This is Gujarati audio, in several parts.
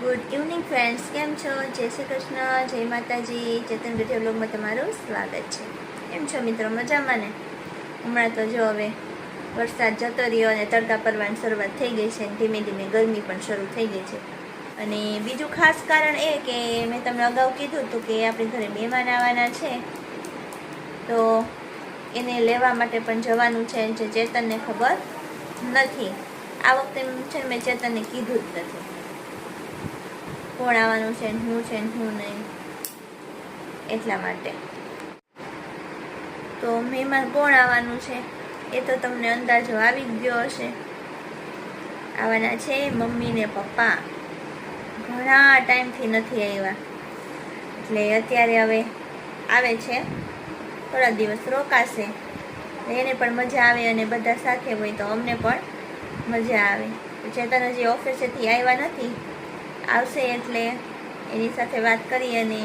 ગુડ ઇવનિંગ ફ્રેન્ડ્સ, કેમ છો? જય શ્રી કૃષ્ણ, જય માતાજી. ચેતન ગઢિયા બ્લોગમાં તમારું સ્વાગત છે. કેમ છો મિત્રો? મજામાં ને? હમણાં તો જો હવે વરસાદ જતો રહ્યો અને તડકા પડવાની શરૂઆત થઈ ગઈ છે. ધીમે ધીમે ગરમી પણ શરૂ થઈ ગઈ છે. અને બીજું ખાસ કારણ એ કે મેં તમને અગાઉ કીધું હતું કે આપણી ઘરે મહેમાન આવવાના છે, તો એને લેવા માટે પણ જવાનું છે. જે ચેતનને ખબર નથી. આ વખતે છે મેં ચેતનને કીધું જ નથી કોણ આવવાનું છે, હું છે ને હું નહીં, એટલા માટે. તો મહેમાન કોણ આવવાનું છે એ તો તમને અંદાજો આવી ગયો હશે. આવવાના છે મમ્મી ને પપ્પા. ઘણા ટાઈમથી નથી આવ્યા, એટલે અત્યારે હવે આવે છે. થોડા દિવસ રોકાશે, એને પણ મજા આવે અને બધા સાથે હોય તો અમને પણ મજા આવે. ચેતન હજી ઓફિસેથી આવ્યા નથી, આવશે એટલે એની સાથે વાત કરી અને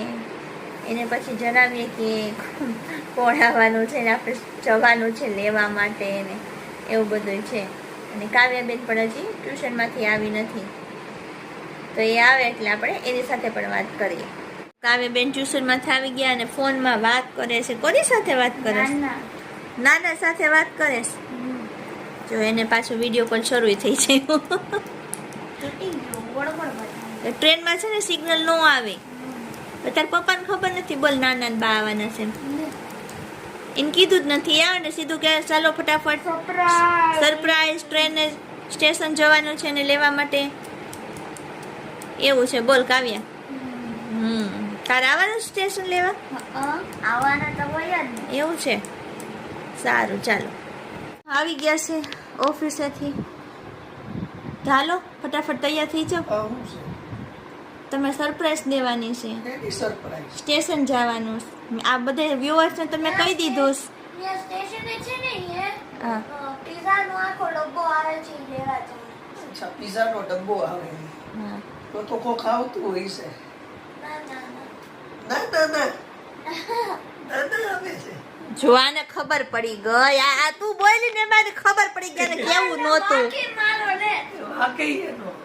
એને પછી જણાવીએ કે કોણ આવવાનું છે ને આપણે જવાનું છે લેવા માટે એને, એવું બધું છે. અને કાવ્યાબેન પણ હજી ટ્યુશનમાંથી આવી નથી, તો એ આવે એટલે આપણે એની સાથે પણ વાત કરીએ. કાવ્યાબેન ટ્યુશનમાંથી આવી ગયા અને ફોનમાં વાત કરે છે. કોની સાથે વાત કરે છે? નાના સાથે વાત કરે છે. જો એને પાછો વિડીયો કોલ શરૂ થઈ જાય. ટ્રેનમાં છે ને સિગ્નલ નો આવે. તાર પપ્પાને ખબર નથી, બોલ નાના બા આવવાના છે એને કીધું જ નથી. આવે ને સીધું કે ચાલો ફટાફટ સરપ્રાઈઝ, ટ્રેને સ્ટેશન જવાનું છે ને લેવા માટે, એવું છે. બોલ કાવ્યા, તારે આવવાનું સ્ટેશન લેવા? આવવાના તો હોય જ. એવું છે, સારું ચાલો. આવી ગયા છે ઓફિસેથી. ચાલો ફટાફટ તૈયાર થઈ જાઓ. તમે સરપ્રાઈઝ દેવાની છે, સ્ટેશન જવાનું. આ બધા વ્યુઅર્સને તમે કહી દીધું. સ્ટેશને છે ને હા, પિઝાનો આખો ડબ્બો આવે છે લેવા જવાનું. અચ્છા, પિઝાનો ડબ્બો આવે. હા. તો કોક આવતું હોય છે. ના ના ના ના ના ના ના આવે છે. જો આને ખબર પડી ગઈ. આ તું બોલી ને મારે ખબર પડી ગઈ ને કેવું નહોતું. બાકી મારો લે. આ કઈ એનો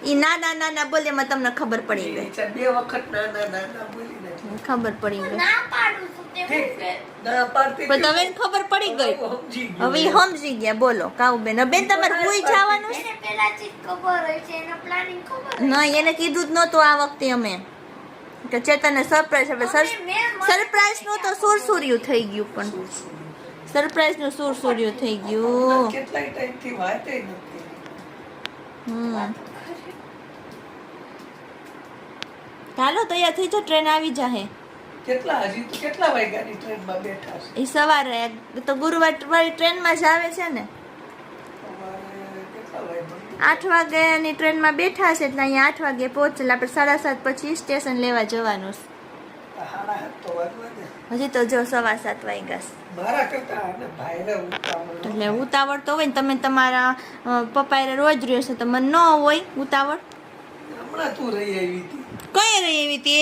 ઈ નાના નાના બોલે માં તમને ખબર પડી ગઈ. છે. બે વખત ના ના ના ના બોલીને ખબર પડી ગઈ. ના પાડું છું તે હું કે ના પાડતી પણ તમે ખબર પડી ગઈ. સમજી ગયું. હવે ઈ સમજી ગયા. બોલો કાઉબેન. બેન તમારે કોઈ જવાનું છે? એને પહેલાથી જ ખબર હોય છે, એનો પ્લાનિંગ ખબર હોય. ના, એને કીધું જ નહોતું આ વખતે અમે કે ચેતનને સરપ્રાઈઝ. હવે સરપ્રાઈઝ નું તો સુરસુર્યું થઈ ગયું, પણ સરપ્રાઈઝ નું સુરસુર્યું થઈ ગયું. કેટલાય ટાઈમથી વાતે નથી. ચાલો તૈયાર થઈ જાઓ, ટ્રેન આવી જાહે. કેટલા હજી તો કેટલા વાગ્યાની ટ્રેનમાં બેઠા છે? એ સવારે તો ગુરુવાર વાળી ટ્રેનમાં જ આવે છે ને. સવારે કેટલા વાગ્યા? 8 વાગ્યાની ટ્રેનમાં બેઠા છે એટલે અહીંયા 8 વાગે પહોંચેલા. આપણે 7:30 પછી સ્ટેશન લેવા જવાનું છે. 7:30 તો વાગવા દે. હજી તો જો 7:15 વાગ્યા છે. મારા કરતા આને ભાઈને ઉતાવળ એટલે ઉતાવળ તો હોય ને. તમે તમારા પપ્પાએ રોજ રહ્યો છે તો મને ન હોય ઉતાવળ. હમણાં તું રહી આવી હતી. કઈ રહી એવી તે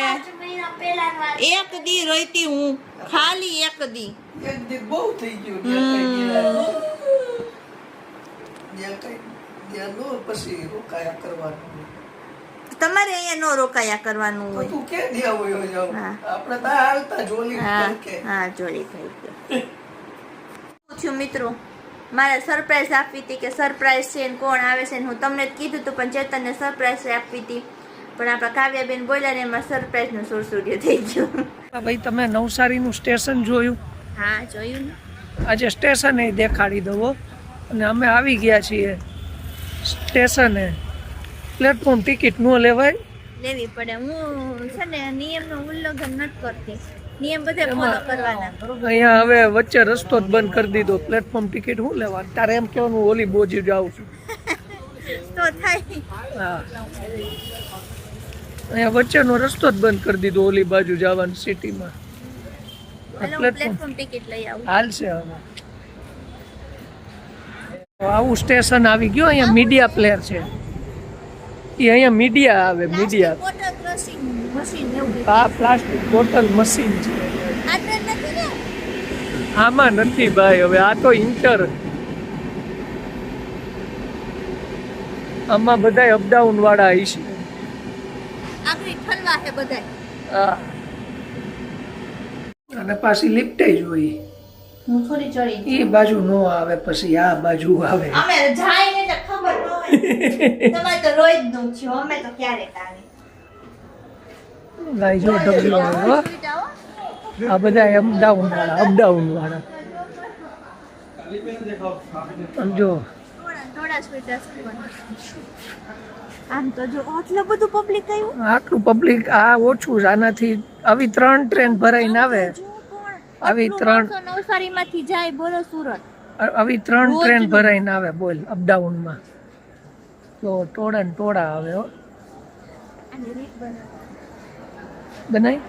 5 મહિના પહેલાની વાત. એક દી રહીતી હું, ખાલી એક દી. એક દી બહુ થઈ ગયું. ત્યાં નો પછી રોકાયા કરવાનું. તમારે અહીંયા નો રોકાયા કરવાનું તો હોય. તું કે ત્યાં હોય જાવ. હા. આપણે તો હાલતા જોલી હા કે હા, જોડી થઈ ગયો. પૂછ્યું મિત્રો, મારે સરપ્રાઈઝ આપવી હતી કે સરપ્રાઈઝ છે ને કોણ આવે છે ને હું તમને જ કીધું હતું, પણ ચેતનને સરપ્રાઈઝ આપવી હતી. પણ આપણા કાવ્યાબેન બોલ્યા ને એમાં સરપ્રાઈઝ નું સુરસુર્ય થઈ ગયું. ભાઈ તમે નવસારીનું સ્ટેશન જોયું? હા, જોયું ને. આજે સ્ટેશન એ દેખાડી દો. અને અમે આવી ગયા છીએ સ્ટેશને. પ્લેટફોર્મ ટિકિટ ન લેવાય, લેવી પડે. હું છે ને નિયમનું ઉલ્લંઘન નથી કરતી. નિયમ બધે ફોલો કરવાના. અહીંયા હવે વચ્ચે રસ્તો જ બંધ કરી દીધો. પ્લેટફોર્મ ટિકિટ શું લેવાનું? તારે એમ કહેવાનું ઓલી બોજી જાઉં છું. તો થાય. હા, અહીંયા વચ્ચેનો રસ્તો જ બંધ કરી દીધો ઓલી બાજુ જવાનું સિટીમાં. પ્લેટફોર્મ ટિકિટ લઈ આવું. હાલશે હવે. આવું સ્ટેશન આવી ગયું. અહીંયા મીડિયા પ્લેયર છે. એ અહીંયા મીડિયા આવે. મીડિયા વોટર ક્રોસિંગ મશીન એવું. આ પ્લાસ્ટિક બોટલ મશીન છે. આ ટ્રેન નથી ને? આમાં નથી ભાઈ. હવે આ તો ઇન્ટર આમાં બધા અપડાઉન વાળા હશે. આગળ ઠલવા હે બધા. હા. અને પાછી લિફ્ટ જોઈ. હું થોડી ચડી. એ બાજુ નો આવે પછી આ બાજુ આવે. અમે જાય ને તો ખબર ન હોય. તમારે તો રોજ નું થયો, અમે તો ક્યારેક આવે. ગાઈ જો ડબલો આવ્યો. આ બધા અપડાઉન વાળા. સમજો થોડા સ્વીટ આમ તો જો આટલું બધું પબ્લિક આવ્યું. આટલું પબ્લિક આ ઓછું છે આનાથી. આવી 3 ટ્રેન ભરાઈને આવે. આવી 3 નવસારી માંથી જાય બોલો સુરત. આવી 3 ટ્રેન ભરાઈને આવે બોલ અપડાઉનમાં. તો ટોળા આવે હો. બનાય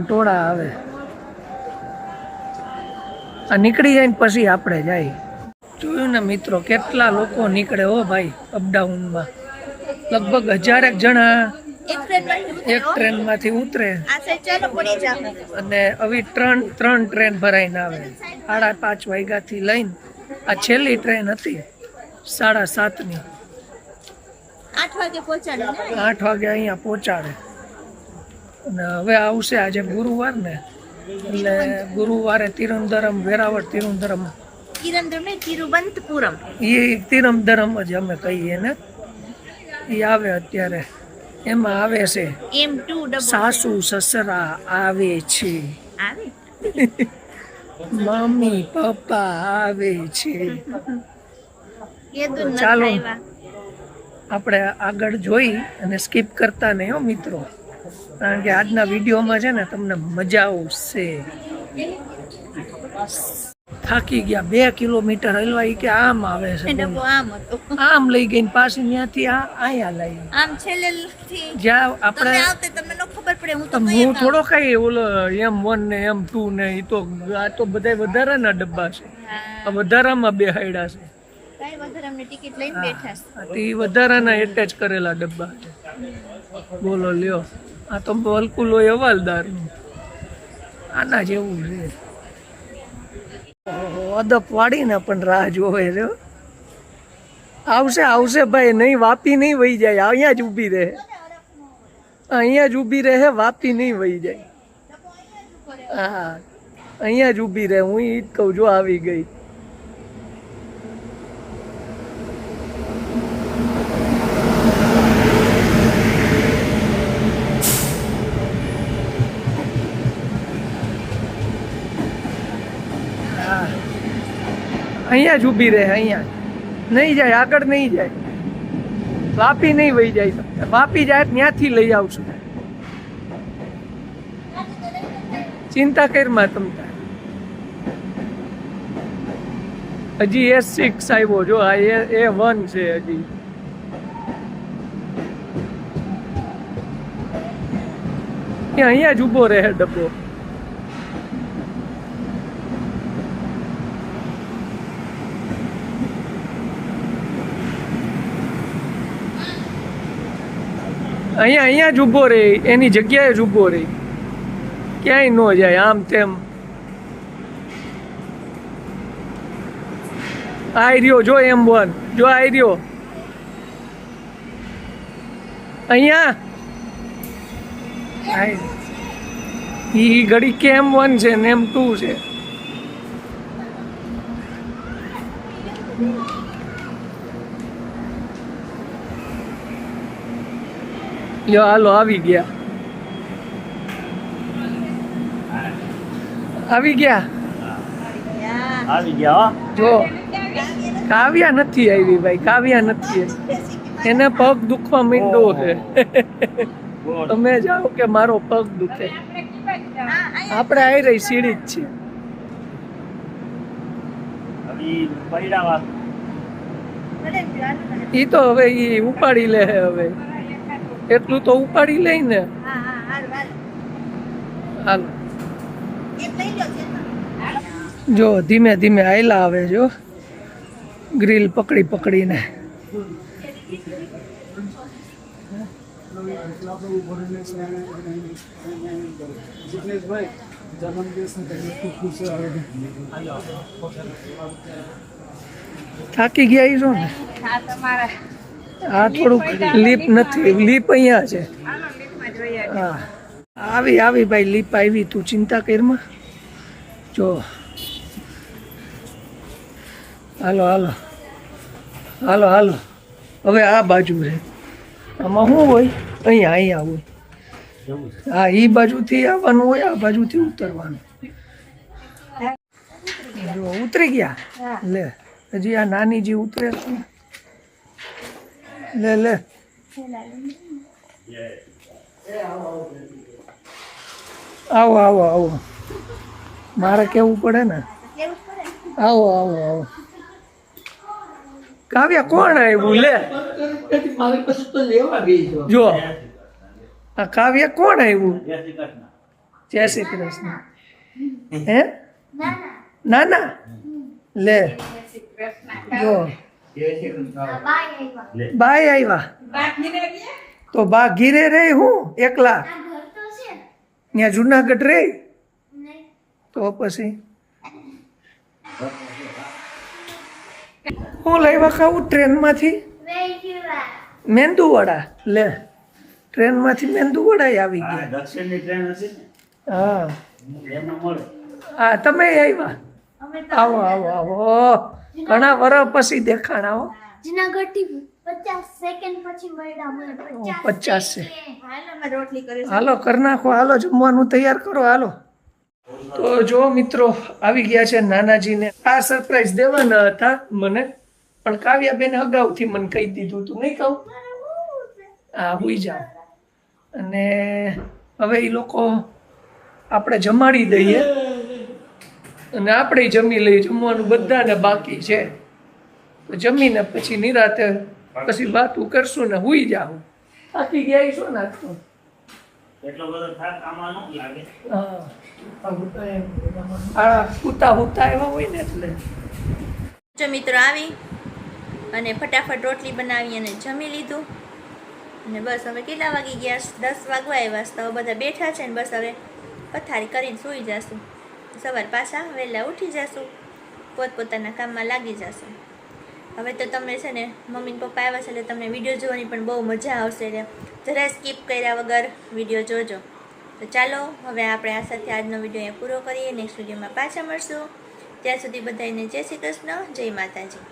ટોળા આવે. આ નીકળી જાય ને પછી આપણે જાય. જોયું ને મિત્રો કેટલા લોકો નીકળે હો ભાઈ અપડાઉનમાં. લગભગ 1000 જણા એક ટ્રેનમાંથી ઉતરે. અને આવી 3 ટ્રેન ભરાઈને આવે. 5:30 વાગ્યાથી લઈને આ છેલ્લી ટ્રેન હતી 7:30ની. 8 વાગે પહોંચાડે. 8 વાગે અહીંયા પહોંચાડે. અને હવે આવશે આજે ગુરુવાર ને એટલે ગુરુવારે તિરુવનંતપુરમ વેરાવળ તિરુવનંતપુરમ તિરુવનંતપુરમ એ તિરુવનંતપુરમ જ અમે કહીએ ને. એ આવે અત્યારે. એમાં આવે છે સાસુ સસરા આવે છે, મમ્મી પપ્પા આવે છે. ચાલો આપણે આગળ જોઈ અને સ્કીપ કરતા નહીં હો મિત્રો, કારણ કે આજના વિડીયોમાં છે ને તમને મજા આવશે. થાકી ગયા 2 કિલોમીટર હલવાઈ કે આમ આવે છે, આમ લઈ ગઈ પાછી ત્યાંથી અહીંયા લઈ આમ છેલ્લેથી જ્યાં આપણે તમને ન ખબર પડે. હું થોડો કઈ ઓલો M1 ને M2 ને એ તો આ તો બધા વધારાના ડબ્બા છે. આ વધારામાં બેહાડ્યા છે. ટિકિટ લઈને બેઠા છે. એ વધારાના એટેચ કરેલા ડબ્બા છે. બોલો લ્યો, આ તો હલકું લોહી હવાલદારનું. આના જેવું છે. અદપ વાળીને પણ રાહ જોવે છે. આવશે ભાઈ, નહીં વાપી નહીં વહી જાય, અહીંયા જ ઊભી રહે. અહીંયા જ ઊભી રહે, વાપી નહીં વહી જાય. હા, અહીંયા જ ઊભી રહે. હું ઈ જ કહું, જો આવી ગઈ. અહીંયા જ ઊભી રહે, અહીંયા નહીં જાય, આગળ નહીં જાય. વાપી નહીં વહી જાય. વાપી જાય ત્યાંથી લઈ આવશું. ચિંતા કરમાં તમ હજી S6 આવ્યો. જો આ A1 છે. હજી અહીંયા જ ઊભો રહે ડબ્બો. અહીંયા જ ઊભો રહે, એની જગ્યાએ જ ઊભો રહે, ક્યાંય ન જાય આમ તેમ. આઈ રહ્યો જો M1, જો આઈ રહ્યો અહીંયા. ઈ ઘડી કે M1 છે ને M2 છે. લ્યો હાલો, આવી ગયા. જો કાવ્યા નથી આવી ભાઈ, કાવ્યા નથી. એને પગ દુખવા માંડ્યો છે. તમે જાઓ કે મારો પગ દુખે. આપણે આવી રહી સીડી જ છે. ઈ તો હવે ઈ ઉપાડી લે. હવે એટલું તો ઉપાડી લઈ ને. હાલો, જો ધીમે ધીમે આયલા આવે. જો ગ્રીલ પકડીને. થાકી ગયા છો ને? હા તમારા આ થોડુંક લીપ નથી, લીપ અહીંયા છે. હા આવી ભાઈ, લીપ આવી, તું ચિંતા કરમાં. જો હાલો હાલો હાલો હાલો, હવે આ બાજુ છે. આમાં શું હોય? અહીંયા હોય. હા, એ બાજુથી આવવાનું હોય, આ બાજુથી ઉતરવાનું. જો ઉતરી ગયા. લે હજી આ નાની જે ઉતરે છે. લે આવો મારે કેવું પડે ને. આવો કાવ્યા કોણ આવ્યું? લે જો આ કાવ્યા કોણ આવ્યું? જય શ્રી કૃષ્ણ. હે ના લે જો બાય આવ્યા તો બા ઘીરે રે હું એકલા ત્યાં જુનાગઢ રે તો પછી હું લાવ્યા ખાવું ટ્રેનમાંથી મેંદુવડા. લે ટ્રેનમાંથી મેંદુવડા આવી ગયા. દક્ષિણની ટ્રેન હતી ને હા એમાં મળે. હા તમે આવ્યા. આવો ઘણા વર્ષ પછી દેખાણા. હો જુનાગઢ થી 50 સેકન્ડ પછી મળ્યા મને 50 છે. હાલો મેં રોટલી કરી. હાલો કરી નાખો, હાલો જમવાનું તૈયાર કરો. હાલો તો જો મિત્રો આવી ગયા છે નાનાજીને. આ સરપ્રાઈઝ દેવાના હતા મને, પણ કાવ્યાબેન અગાઉથી મને કહી દીધું તું. નહીં કહું? હા હુઈ જાઓ. અને હવે એ લોકો આપણે જમાડી દઈએ અને આપણે જમી લઈએ. જમવાનું બધાને બાકી છે તો જમીને પછી નિરાતે પછી વાતું કરશું ને હુઈ જાઉં. થાકી ગયા છો ને તો. એટલો બધો થાક આમાં ન લાગે. હા હુતા એવા હોય ને એટલે. જો મિત્રો આવી અને ફટાફટ રોટલી બનાવી અને જમી લીધું અને બસ હવે કેટલા વાગી ગયા? 10 વાગવા આવ્યા. તો બધા બેઠા છે ને બસ હવે પથારી કરીને સૂઈ જશું. સવાર પાછા વહેલા ઉઠી જશું, પોતપોતાના કામમાં લાગી જશું. હવે તો તમને છે ને મમ્મી ને પપ્પા આવ્યા છે એટલે તમને વિડીયો જોવાની પણ બહુ મજા આવશે. એટલે જરા સ્કીપ કર્યા વગર વિડીયો જોજો. તો ચાલો હવે આપણે આ સાથે આજનો વિડીયો અહીંયા પૂરો કરીએ. નેક્સ્ટ વિડીયોમાં પાછા મળશું. ત્યાં સુધી બધાને જય શ્રી કૃષ્ણ, જય માતાજી.